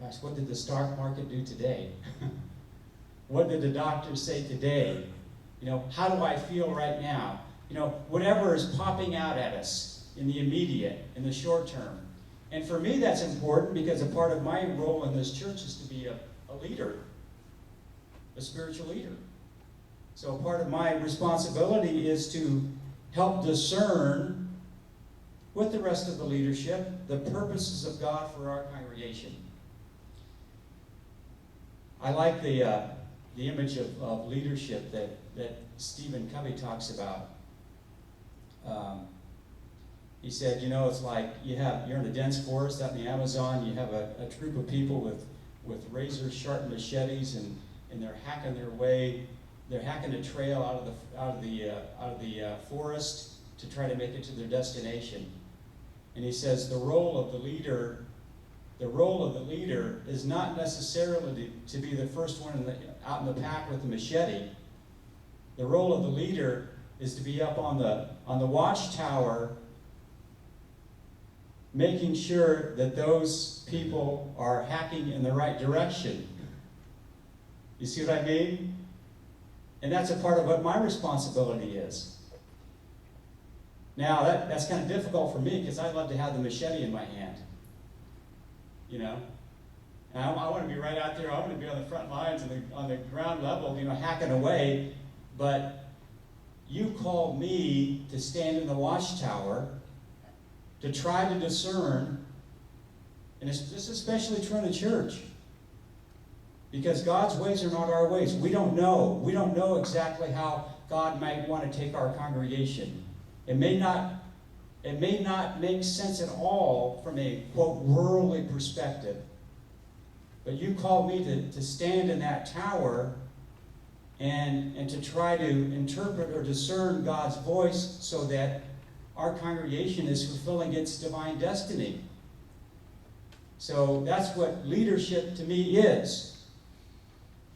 Gosh, what did the stock market do today? What did the doctors say today? How do I feel right now? Whatever is popping out at us in the immediate, in the short term. And for me, that's important because a part of my role in this church is to be a leader, a spiritual leader. So part of my responsibility is to help discern with the rest of the leadership the purposes of God for our congregation. I like the image of leadership that Stephen Covey talks about. He said, it's like you're in a dense forest out in the Amazon. You have a troop of people with razor sharp machetes, and they're hacking their way. They're hacking a trail out of the forest to try to make it to their destination. And he says the role of the leader is not necessarily to be the first one out in the pack with the machete. The role of the leader is to be up on the watchtower, making sure that those people are hacking in the right direction. You see what I mean? And that's a part of what my responsibility is. Now, that's kind of difficult for me because I love to have the machete in my hand. And I want to be right out there. I want to be on the front lines on the ground level, hacking away. But you called me to stand in the watchtower to try to discern, and this is especially true in the church, because God's ways are not our ways. We don't know. We don't know exactly how God might want to take our congregation. It may not make sense at all from a, quote, worldly perspective. But you called me to stand in that tower and to try to interpret or discern God's voice so that our congregation is fulfilling its divine destiny. So that's what leadership to me is.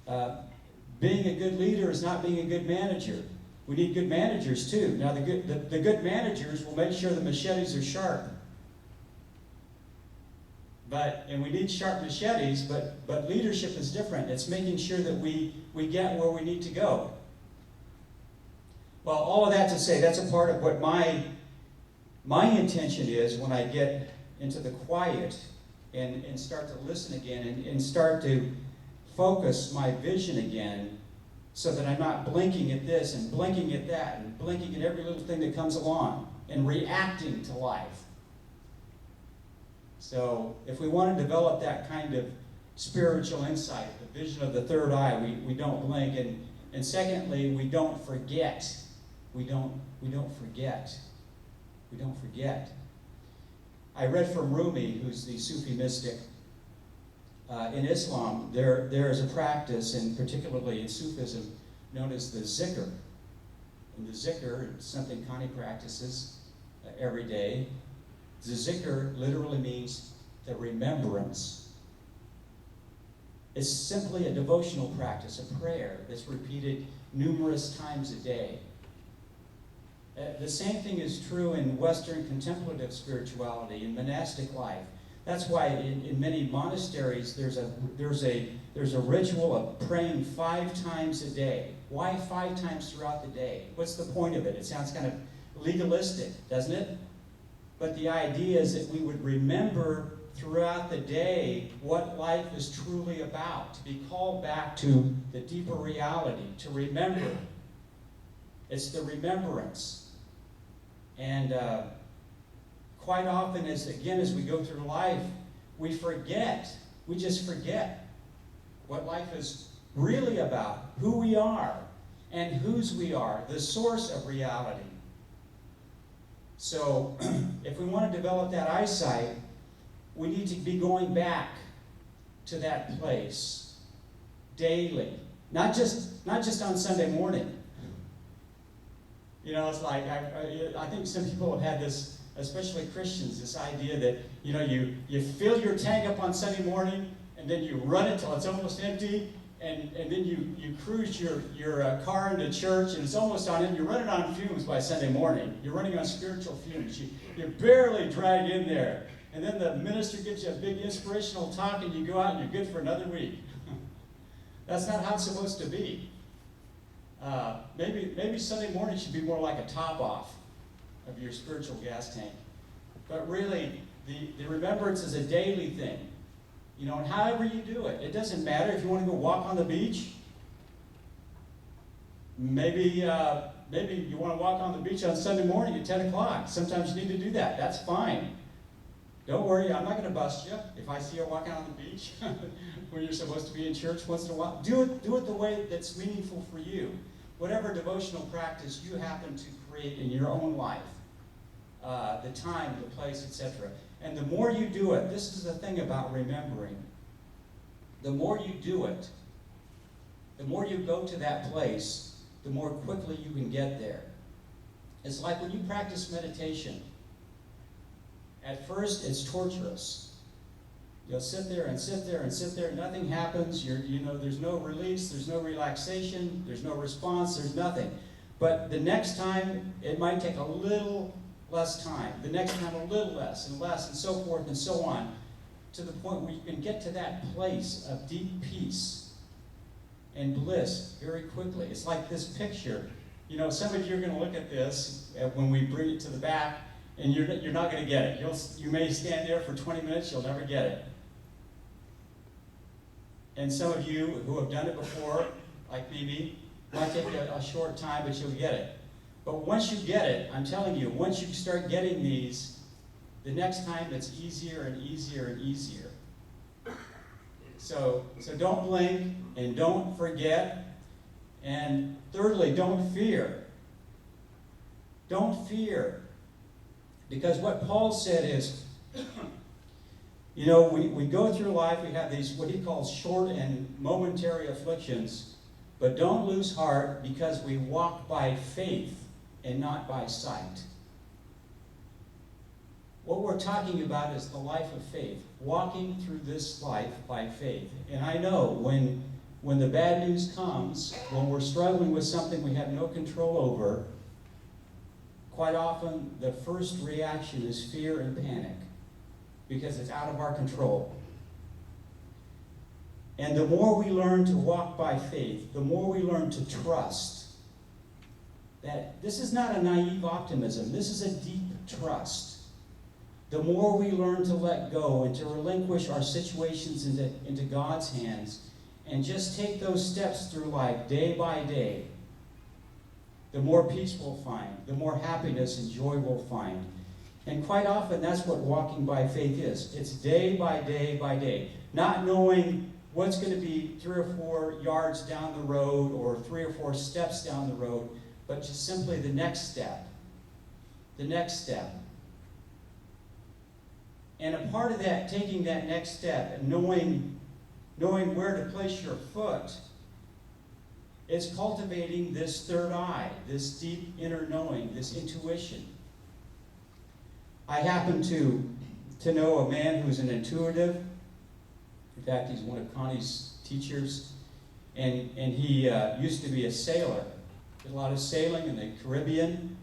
Being a good leader is not being a good manager. We need good managers too. Now the good managers will make sure the machetes are sharp. And we need sharp machetes, but leadership is different. It's making sure that we get where we need to go. Well, all of that to say, that's a part of what my intention is when I get into the quiet and start to listen again and start to focus my vision again, so that I'm not blinking at this and blinking at that and blinking at every little thing that comes along and reacting to life. So if we want to develop that kind of spiritual insight, the vision of the third eye, we don't blink. And secondly, we don't forget. We don't forget. We don't forget. I read from Rumi, who's the Sufi mystic. In Islam, there is a practice, and particularly in Sufism, known as the zikr. And the zikr is something Connie practices every day. The zikr literally means the remembrance. It's simply a devotional practice, a prayer that's repeated numerous times a day. The same thing is true in Western contemplative spirituality, in monastic life. That's why in many monasteries there's a ritual of praying 5 times a day. Why 5 times throughout the day? What's the point of it? It sounds kind of legalistic, doesn't it? But the idea is that we would remember throughout the day what life is truly about, to be called back to the deeper reality, to remember. It's the remembrance. And quite often, as we go through life, we just forget what life is really about, who we are, and whose we are, the source of reality. So, if we want to develop that eyesight, we need to be going back to that place daily, not just on Sunday morning. It's like I think some people have had this, especially Christians, this idea that you fill your tank up on Sunday morning and then you run it till it's almost empty, and then you cruise your car into church and it's almost on it. You're running on fumes by Sunday morning. You're running on spiritual fumes. You barely drag in there, And then the minister gives you a big inspirational talk and you go out and you're good for another week. That's not how it's supposed to be. Maybe Sunday morning should be more like a top off of your spiritual gas tank. But really, the remembrance is a daily thing. You know, and however you do it. It doesn't matter if you want to go walk on the beach. Maybe you want to walk on the beach on Sunday morning at 10 o'clock. Sometimes you need to do that. That's fine. Don't worry, I'm not going to bust you if I see you walking on the beach when you're supposed to be in church once in a while. Do it the way that's meaningful for you. Whatever devotional practice you happen to create in your own life. The time, the place, etc. And the more you do it, this is the thing about remembering. The more you do it, the more you go to that place, the more quickly you can get there. It's like when you practice meditation. At first, it's torturous. You'll sit there and sit there and sit there, nothing happens, there's no release, there's no relaxation, there's no response, there's nothing. But the next time, it might take a little less time. The next time, a little less, and so forth and so on, to the point where you can get to that place of deep peace and bliss very quickly. It's like this picture. You know, some of you are going to look at this when we bring it to the back, and you're not going to get it. You may stand there for 20 minutes, you'll never get it. And some of you who have done it before, like Phoebe, might take a short time, but you'll get it. But once you get it, I'm telling you, once you start getting these, the next time it's easier and easier and easier. So don't blink and don't forget. And thirdly, don't fear. Don't fear. Because what Paul said is, you know, we go through life, we have these, what he calls short and momentary afflictions, but don't lose heart because we walk by faith and not by sight. What we're talking about is the life of faith, walking through this life by faith. And I know when the bad news comes, when we're struggling with something we have no control over, quite often the first reaction is fear and panic because it's out of our control. And the more we learn to walk by faith, the more we learn to trust that this is not a naive optimism, this is a deep trust. The more we learn to let go and to relinquish our situations into God's hands and just take those steps through life day by day, the more peace we'll find, the more happiness and joy we'll find. And quite often that's what walking by faith is. It's day by day by day. Not knowing what's going to be 3 or 4 yards down the road or 3 or 4 steps down the road, but just simply the next step. The next step. And a part of that, taking that next step and knowing where to place your foot, is cultivating this third eye, this deep inner knowing, this intuition. I happen to know a man who's an intuitive. In fact, he's one of Connie's teachers. And he used to be a sailor. Did a lot of sailing in the Caribbean.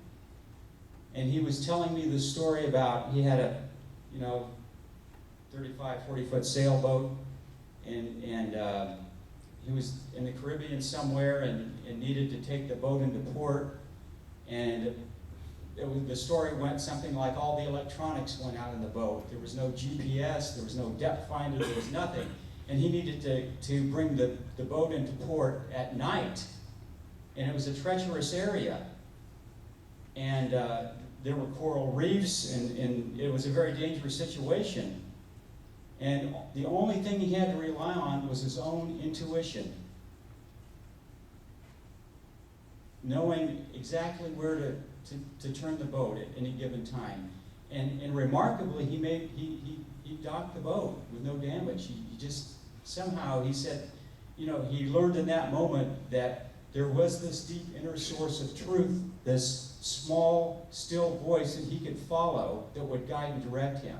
And he was telling me the story about, he had a 35, 40-foot sailboat, and he was in the Caribbean somewhere and needed to take the boat into port, and the story went something like all the electronics went out in the boat. There was no GPS, there was no depth finder, there was nothing. And he needed to bring the boat into port at night, and it was a treacherous area. And there were coral reefs, and it was a very dangerous situation. And the only thing he had to rely on was his own intuition. Knowing exactly where to turn the boat at any given time. And remarkably, he docked the boat with no damage. He just, somehow, he said, he learned in that moment that there was this deep inner source of truth, this small, still voice that he could follow that would guide and direct him.